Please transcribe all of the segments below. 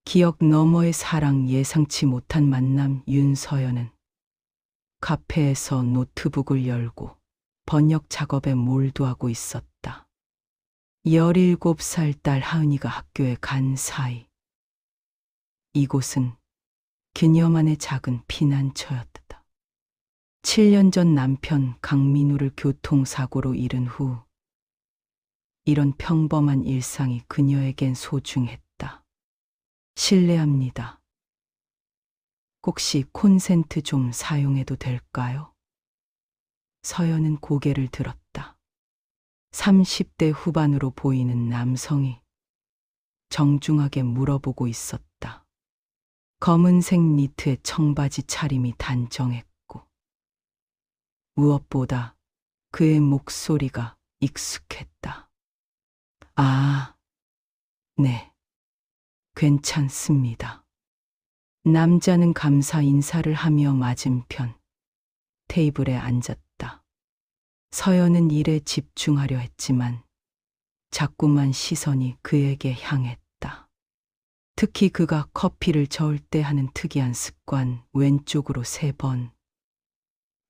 기억 너머의 사랑, 예상치 못한 만남. 윤서연은 카페에서 노트북을 열고 번역 작업에 몰두하고 있었다. 17살 딸 하은이가 학교에 간 사이 이곳은 그녀만의 작은 피난처였다. 7년 전 남편 강민우를 교통사고로 잃은 후 이런 평범한 일상이 그녀에겐 소중했다. 실례합니다. 혹시 콘센트 좀 사용해도 될까요? 서연은 고개를 들었다. 30대 후반으로 보이는 남성이 정중하게 물어보고 있었다. 검은색 니트의 청바지 차림이 단정했고 무엇보다 그의 목소리가 익숙했다. 아, 네, 괜찮습니다. 남자는 감사 인사를 하며 맞은편 테이블에 앉았다. 서연은 일에 집중하려 했지만 자꾸만 시선이 그에게 향했다. 특히 그가 커피를 저을 때 하는 특이한 습관, 왼쪽으로 3번,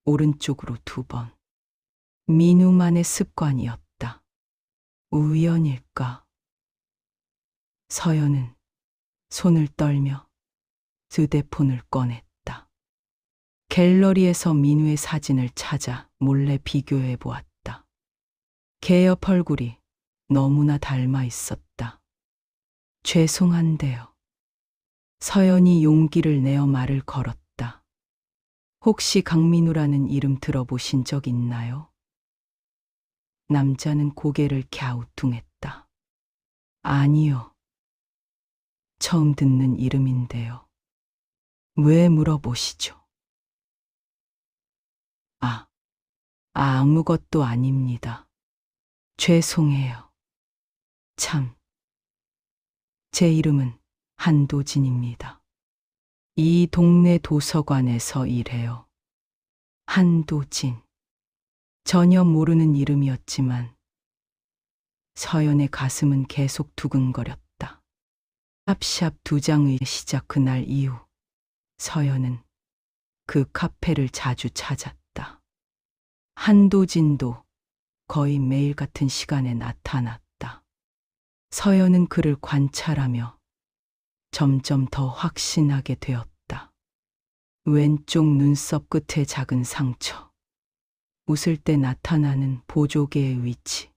오른쪽으로 2번. 민우만의 습관이었다. 우연일까? 서연은 손을 떨며 휴대폰을 꺼냈다. 갤러리에서 민우의 사진을 찾아 몰래 비교해 보았다. 개옆 얼굴이 너무나 닮아 있었다. 죄송한데요. 서연이 용기를 내어 말을 걸었다. 혹시 강민우라는 이름 들어보신 적 있나요? 남자는 고개를 갸우뚱했다. 아니요. 처음 듣는 이름인데요. 왜 물어보시죠? 아무것도 아닙니다. 죄송해요. 참, 제 이름은 한도진입니다. 이 동네 도서관에서 일해요. 한도진. 전혀 모르는 이름이었지만 서연의 가슴은 계속 두근거렸다. 샵샵 2장의 시작 그날 이후 서연은 그 카페를 자주 찾았다. 한도진도 거의 매일 같은 시간에 나타났다. 서연은 그를 관찰하며 점점 더 확신하게 되었다. 왼쪽 눈썹 끝에 작은 상처, 웃을 때 나타나는 보조개의 위치,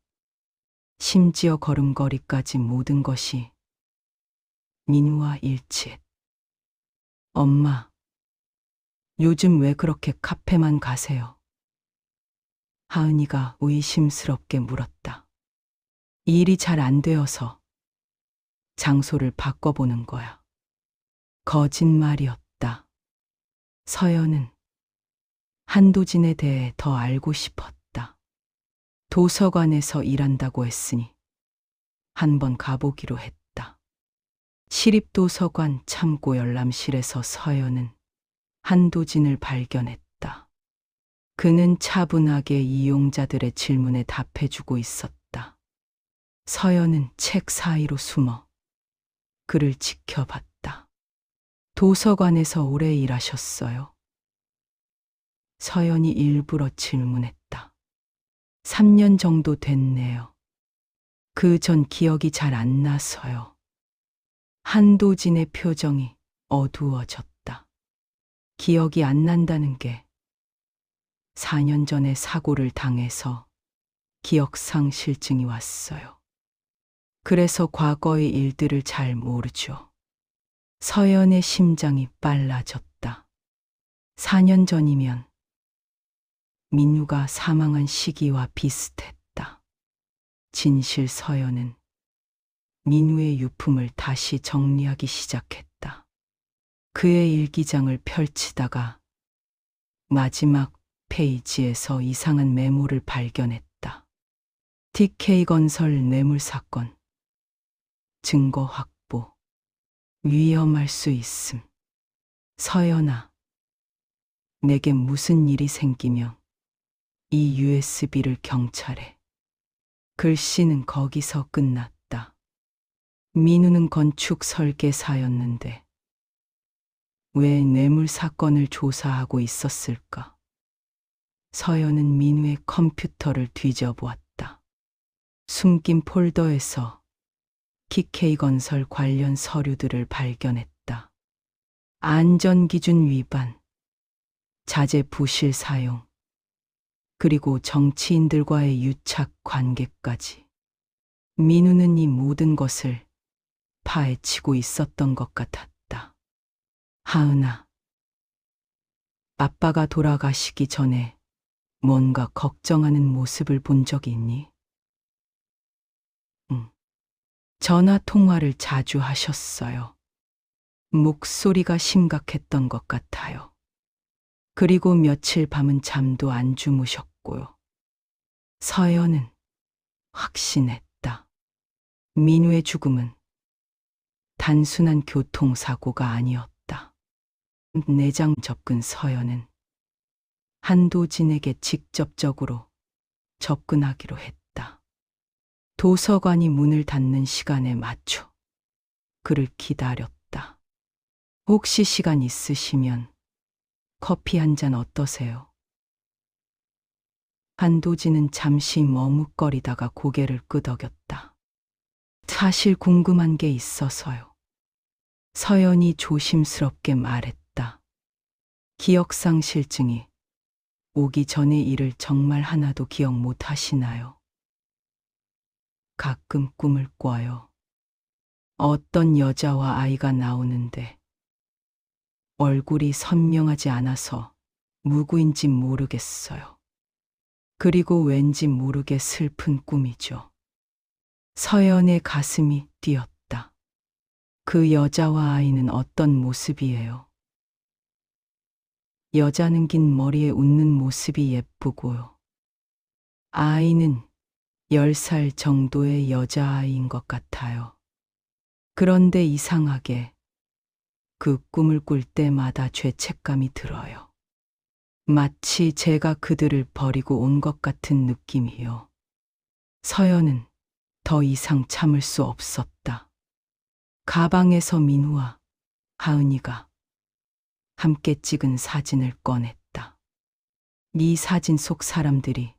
심지어 걸음걸이까지 모든 것이 민우와 일치했다. 엄마, 요즘 왜 그렇게 카페만 가세요? 하은이가 의심스럽게 물었다. 일이 잘 안 되어서 장소를 바꿔보는 거야. 거짓말이었다. 서연은 한도진에 대해 더 알고 싶었다. 도서관에서 일한다고 했으니 한번 가보기로 했다. 시립도서관 참고 열람실에서 서연은 한도진을 발견했다. 그는 차분하게 이용자들의 질문에 답해주고 있었다. 서연은 책 사이로 숨어 그를 지켜봤다. 도서관에서 오래 일하셨어요? 서연이 일부러 질문했다. 3년 정도 됐네요. 그 전 기억이 잘 안 나서요. 한도진의 표정이 어두워졌다. 기억이 안 난다는 게 4년 전에 사고를 당해서 기억상실증이 왔어요. 그래서 과거의 일들을 잘 모르죠. 서연의 심장이 빨라졌다. 4년 전이면 민우가 사망한 시기와 비슷했다. 진실 서연은 민우의 유품을 다시 정리하기 시작했다. 그의 일기장을 펼치다가 마지막 페이지에서 이상한 메모를 발견했다. TK건설 뇌물 사건. 증거 확보. 위험할 수 있음. 서연아, 내게 무슨 일이 생기면 이 USB를 경찰에. 글씨는 거기서 끝났다. 민우는 건축 설계사였는데 왜 뇌물 사건을 조사하고 있었을까? 서연은 민우의 컴퓨터를 뒤져보았다. 숨긴 폴더에서 TK건설 관련 서류들을 발견했다. 안전기준 위반, 자재 부실 사용, 그리고 정치인들과의 유착 관계까지. 민우는 이 모든 것을 파헤치고 있었던 것 같았다. 하은아, 아빠가 돌아가시기 전에 뭔가 걱정하는 모습을 본 적이 있니? 응. 전화 통화를 자주 하셨어요. 목소리가 심각했던 것 같아요. 그리고 며칠 밤은 잠도 안 주무셨고요. 서연은 확신했다. 민우의 죽음은 단순한 교통사고가 아니었다. 내장 접근. 서연은 한도진에게 직접적으로 접근하기로 했다. 도서관이 문을 닫는 시간에 맞춰 그를 기다렸다. 혹시 시간 있으시면 커피 한 잔 어떠세요? 한도진은 잠시 머뭇거리다가 고개를 끄덕였다. 사실 궁금한 게 있어서요. 서연이 조심스럽게 말했다. 기억상실증이 오기 전의 일을 정말 하나도 기억 못 하시나요? 가끔 꿈을 꿔요. 어떤 여자와 아이가 나오는데 얼굴이 선명하지 않아서 누구인지 모르겠어요. 그리고 왠지 모르게 슬픈 꿈이죠. 서연의 가슴이 뛰었다. 그 여자와 아이는 어떤 모습이에요? 여자는 긴 머리에 웃는 모습이 예쁘고요. 아이는 10살 정도의 여자아이인 것 같아요. 그런데 이상하게 그 꿈을 꿀 때마다 죄책감이 들어요. 마치 제가 그들을 버리고 온 것 같은 느낌이요. 서연은 더 이상 참을 수 없었다. 가방에서 민우와 하은이가 함께 찍은 사진을 꺼냈다. 이 사진 속 사람들이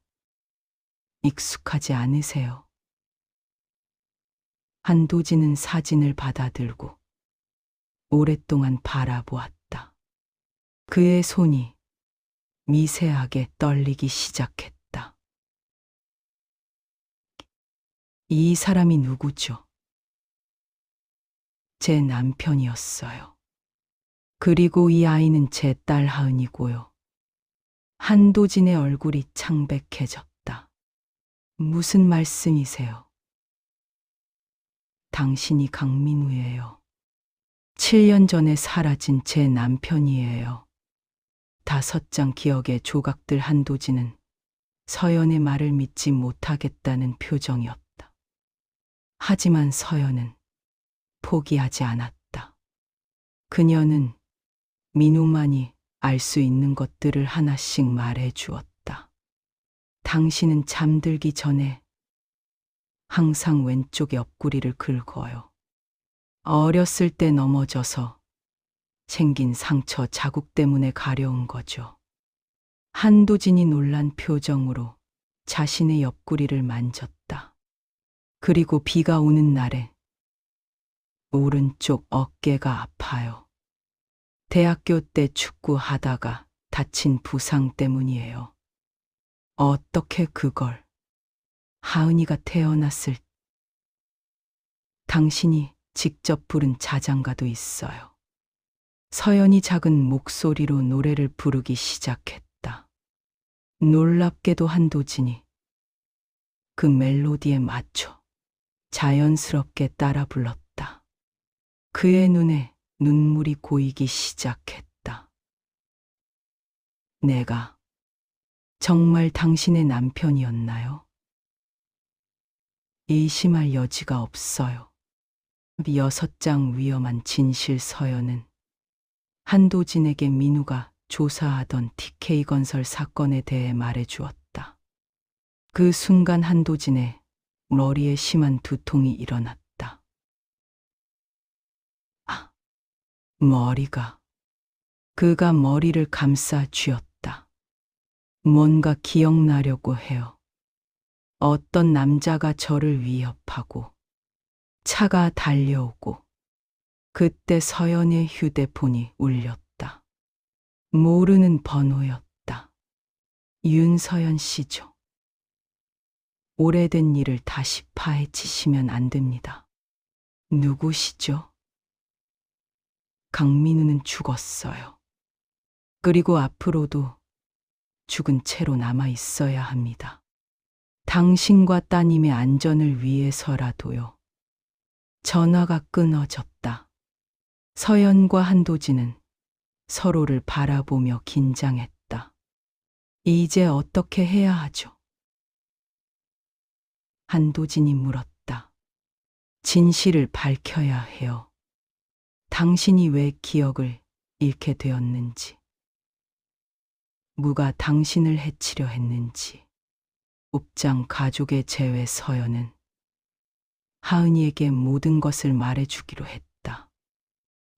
익숙하지 않으세요? 한도진은 사진을 받아들고 오랫동안 바라보았다. 그의 손이 미세하게 떨리기 시작했다. 이 사람이 누구죠? 제 남편이었어요. 그리고 이 아이는 제 딸 하은이고요. 한도진의 얼굴이 창백해졌다. 무슨 말씀이세요? 당신이 강민우예요. 7년 전에 사라진 제 남편이에요. 5장 기억의 조각들. 한도진은 서연의 말을 믿지 못하겠다는 표정이었다. 하지만 서연은 포기하지 않았다. 그녀는 민우만이 알 수 있는 것들을 하나씩 말해 주었다. 당신은 잠들기 전에 항상 왼쪽 옆구리를 긁어요. 어렸을 때 넘어져서 생긴 상처 자국 때문에 가려운 거죠. 한도진이 놀란 표정으로 자신의 옆구리를 만졌다. 그리고 비가 오는 날에 오른쪽 어깨가 아파요. 대학교 때 축구하다가 다친 부상 때문이에요. 어떻게 그걸? 하은이가 태어났을 당신이 직접 부른 자장가도 있어요. 서연이 작은 목소리로 노래를 부르기 시작했다. 놀랍게도 한도진이 그 멜로디에 맞춰 자연스럽게 따라 불렀다. 그의 눈에 눈물이 고이기 시작했다. 내가 정말 당신의 남편이었나요? 의심할 여지가 없어요. 6장 위험한 진실. 서연은 한도진에게 민우가 조사하던 TK건설 사건에 대해 말해 주었다. 그 순간 한도진의 머리에 심한 두통이 일어났다. 머리가. 그가 머리를 감싸 쥐었다. 뭔가 기억나려고 해요. 어떤 남자가 저를 위협하고 차가 달려오고 그때 서연의 휴대폰이 울렸다. 모르는 번호였다. 윤서연 씨죠. 오래된 일을 다시 파헤치시면 안 됩니다. 누구시죠? 강민우는 죽었어요. 그리고 앞으로도 죽은 채로 남아 있어야 합니다. 당신과 따님의 안전을 위해서라도요. 전화가 끊어졌다. 서연과 한도진은 서로를 바라보며 긴장했다. 이제 어떻게 해야 하죠? 한도진이 물었다. 진실을 밝혀야 해요. 당신이 왜 기억을 잃게 되었는지, 누가 당신을 해치려 했는지. 옥장 가족의 재회 서연은 하은이에게 모든 것을 말해주기로 했다.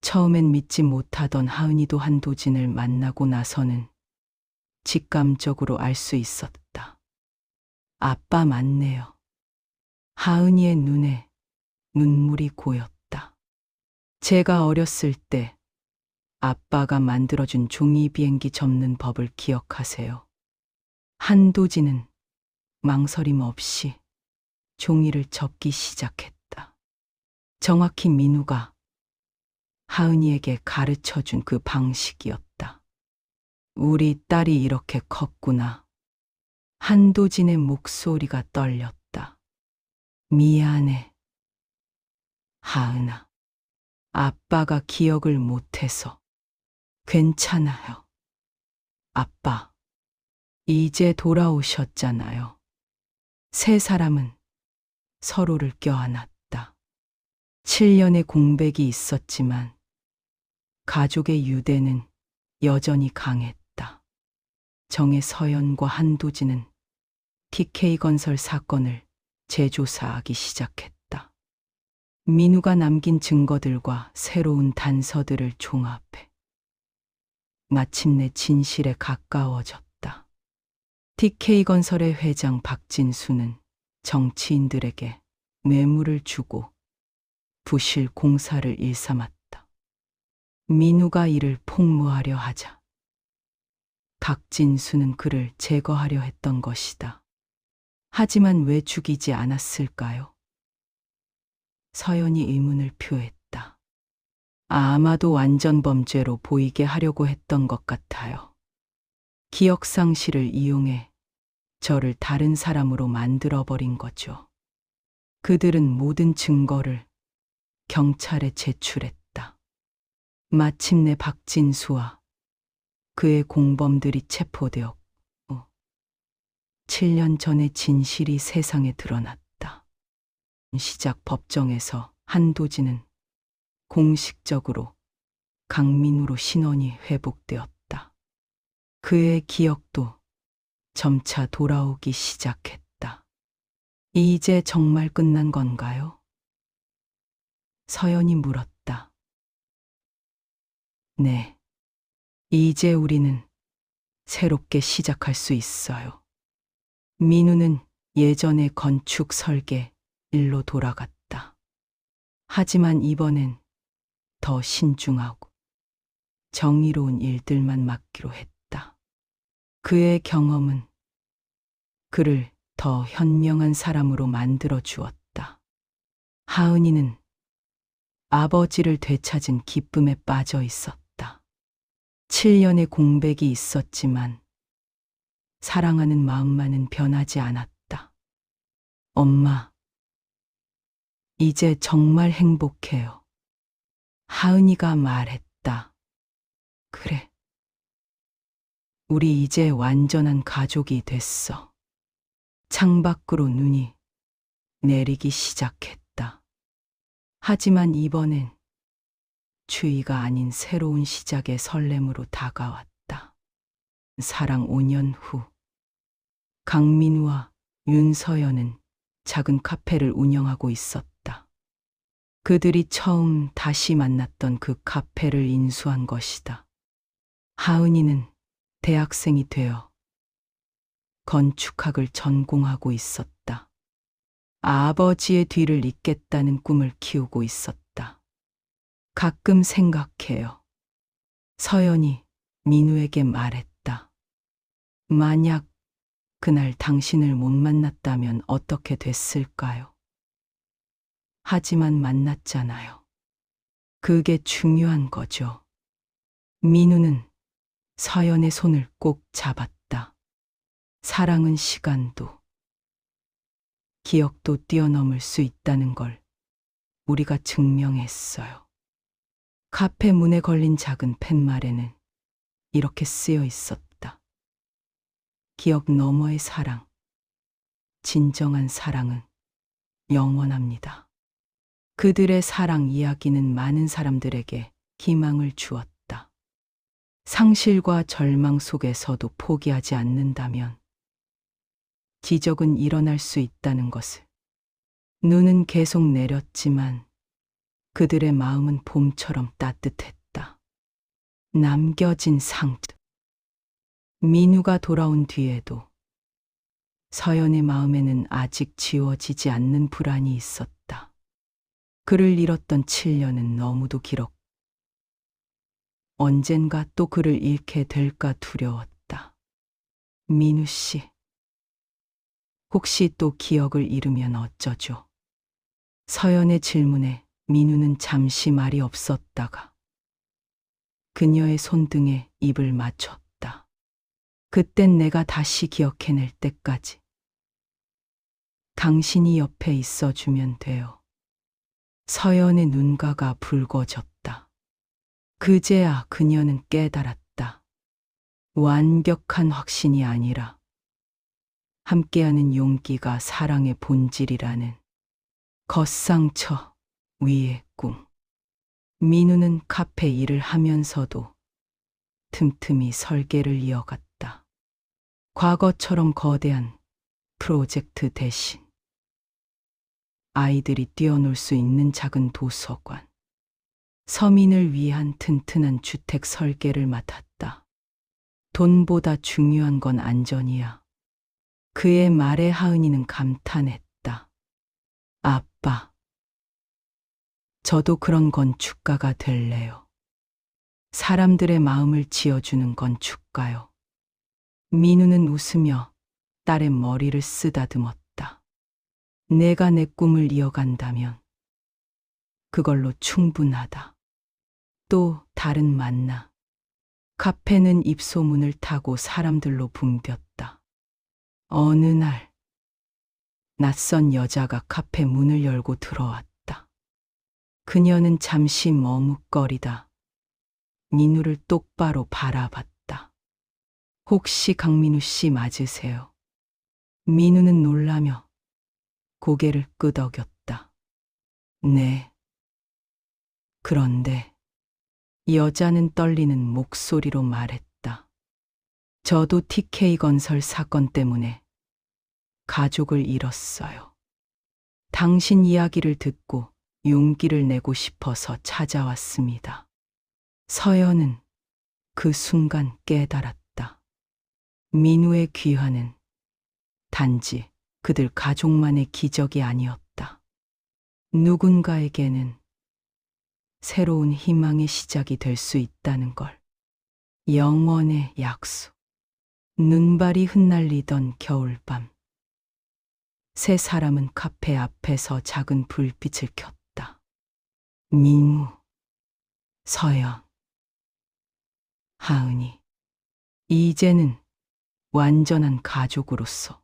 처음엔 믿지 못하던 하은이도 한도진을 만나고 나서는 직감적으로 알 수 있었다. 아빠 맞네요. 하은이의 눈에 눈물이 고였다. 제가 어렸을 때 아빠가 만들어준 종이 비행기 접는 법을 기억하세요. 한도진은 망설임 없이 종이를 접기 시작했다. 정확히 민우가 하은이에게 가르쳐준 그 방식이었다. 우리 딸이 이렇게 컸구나. 한도진의 목소리가 떨렸다. 미안해. 하은아. 아빠가 기억을 못해서. 괜찮아요. 아빠, 이제 돌아오셨잖아요. 세 사람은 서로를 껴안았다. 7년의 공백이 있었지만 가족의 유대는 여전히 강했다. 정의 서연과 한도진은 TK건설 사건을 재조사하기 시작했다. 민우가 남긴 증거들과 새로운 단서들을 종합해 마침내 진실에 가까워졌다. TK건설의 회장 박진수는 정치인들에게 뇌물을 주고 부실 공사를 일삼았다. 민우가 이를 폭로하려 하자 박진수는 그를 제거하려 했던 것이다. 하지만 왜 죽이지 않았을까요? 서연이 의문을 표했다. 아마도 완전범죄로 보이게 하려고 했던 것 같아요. 기억상실을 이용해 저를 다른 사람으로 만들어버린 거죠. 그들은 모든 증거를 경찰에 제출했다. 마침내 박진수와 그의 공범들이 체포되었고 7년 전의 진실이 세상에 드러났다. 시작 법정에서 한도진은 공식적으로 강민우로 신원이 회복되었다. 그의 기억도 점차 돌아오기 시작했다. 이제 정말 끝난 건가요? 서연이 물었다. 네. 이제 우리는 새롭게 시작할 수 있어요. 민우는 예전의 건축 설계 일로 돌아갔다. 하지만 이번엔 더 신중하고 정의로운 일들만 맡기로 했다. 그의 경험은 그를 더 현명한 사람으로 만들어 주었다. 하은이는 아버지를 되찾은 기쁨에 빠져 있었다. 7년의 공백이 있었지만 사랑하는 마음만은 변하지 않았다. 엄마, 이제 정말 행복해요. 하은이가 말했다. 그래. 우리 이제 완전한 가족이 됐어. 창밖으로 눈이 내리기 시작했다. 하지만 이번엔 추위가 아닌 새로운 시작의 설렘으로 다가왔다. 사랑 5년 후 강민우와 윤서연은 작은 카페를 운영하고 있었다. 그들이 처음 다시 만났던 그 카페를 인수한 것이다. 하은이는 대학생이 되어 건축학을 전공하고 있었다. 아버지의 뒤를 잇겠다는 꿈을 키우고 있었다. 가끔 생각해요. 서연이 민우에게 말했다. 만약 그날 당신을 못 만났다면 어떻게 됐을까요? 하지만 만났잖아요. 그게 중요한 거죠. 민우는 서연의 손을 꼭 잡았다. 사랑은 시간도, 기억도 뛰어넘을 수 있다는 걸 우리가 증명했어요. 카페 문에 걸린 작은 팻말에는 이렇게 쓰여 있었다. 기억 너머의 사랑, 진정한 사랑은 영원합니다. 그들의 사랑 이야기는 많은 사람들에게 희망을 주었다. 상실과 절망 속에서도 포기하지 않는다면 기적은 일어날 수 있다는 것을. 눈은 계속 내렸지만 그들의 마음은 봄처럼 따뜻했다. 남겨진 상처. 민우가 돌아온 뒤에도 서연의 마음에는 아직 지워지지 않는 불안이 있었다. 그를 잃었던 7년은 너무도 길었고 언젠가 또 그를 잃게 될까 두려웠다. 민우 씨, 혹시 또 기억을 잃으면 어쩌죠? 서연의 질문에 민우는 잠시 말이 없었다가 그녀의 손등에 입을 맞췄다. 그땐 내가 다시 기억해낼 때까지 당신이 옆에 있어주면 돼요. 서연의 눈가가 붉어졌다. 그제야 그녀는 깨달았다. 완벽한 확신이 아니라 함께하는 용기가 사랑의 본질이라는. 겉상처 위의 꿈. 민우는 카페 일을 하면서도 틈틈이 설계를 이어갔다. 과거처럼 거대한 프로젝트 대신 아이들이 뛰어놀 수 있는 작은 도서관, 서민을 위한 튼튼한 주택 설계를 맡았다. 돈보다 중요한 건 안전이야. 그의 말에 하은이는 감탄했다. 아빠, 저도 그런 건축가가 될래요. 사람들의 마음을 지어주는 건축가요. 민우는 웃으며 딸의 머리를 쓰다듬었다. 내가 내 꿈을 이어간다면 그걸로 충분하다. 또 다른 만나. 카페는 입소문을 타고 사람들로 붐볐다. 어느 날 낯선 여자가 카페 문을 열고 들어왔다. 그녀는 잠시 머뭇거리다 민우를 똑바로 바라봤다. 혹시 강민우 씨 맞으세요? 민우는 놀라며 고개를 끄덕였다. 네. 그런데 여자는 떨리는 목소리로 말했다. 저도 TK건설 사건 때문에 가족을 잃었어요. 당신 이야기를 듣고 용기를 내고 싶어서 찾아왔습니다. 서연은 그 순간 깨달았다. 민우의 귀환은 단지 그들 가족만의 기적이 아니었다. 누군가에게는 새로운 희망의 시작이 될 수 있다는 걸. 영원의 약속. 눈발이 흩날리던 겨울밤. 세 사람은 카페 앞에서 작은 불빛을 켰다. 민우, 서연, 하은이. 이제는 완전한 가족으로서.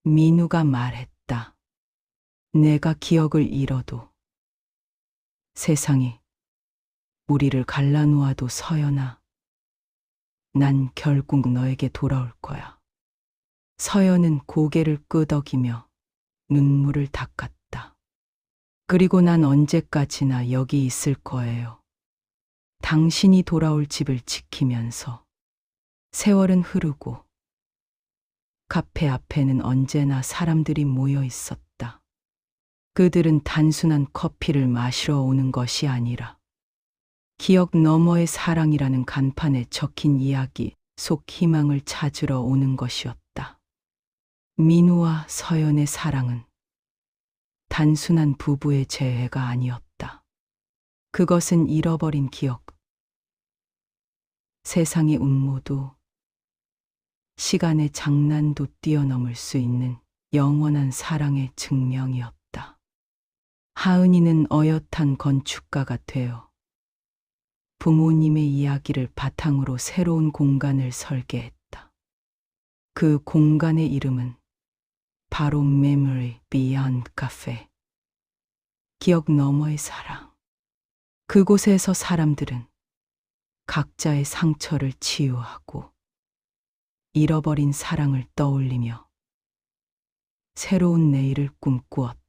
민우가 말했다. 내가 기억을 잃어도 세상이 우리를 갈라놓아도 서연아, 난 결국 너에게 돌아올 거야. 서연은 고개를 끄덕이며 눈물을 닦았다. 그리고 난 언제까지나 여기 있을 거예요. 당신이 돌아올 집을 지키면서. 세월은 흐르고 카페 앞에는 언제나 사람들이 모여 있었다. 그들은 단순한 커피를 마시러 오는 것이 아니라 기억 너머의 사랑이라는 간판에 적힌 이야기 속 희망을 찾으러 오는 것이었다. 민우와 서연의 사랑은 단순한 부부의 재회가 아니었다. 그것은 잃어버린 기억, 세상의 음모도, 시간의 장난도 뛰어넘을 수 있는 영원한 사랑의 증명이었다. 하은이는 어엿한 건축가가 되어 부모님의 이야기를 바탕으로 새로운 공간을 설계했다. 그 공간의 이름은 바로 Memory Beyond Cafe. 기억 너머의 사랑. 그곳에서 사람들은 각자의 상처를 치유하고 잃어버린 사랑을 떠올리며 새로운 내일을 꿈꾸었다.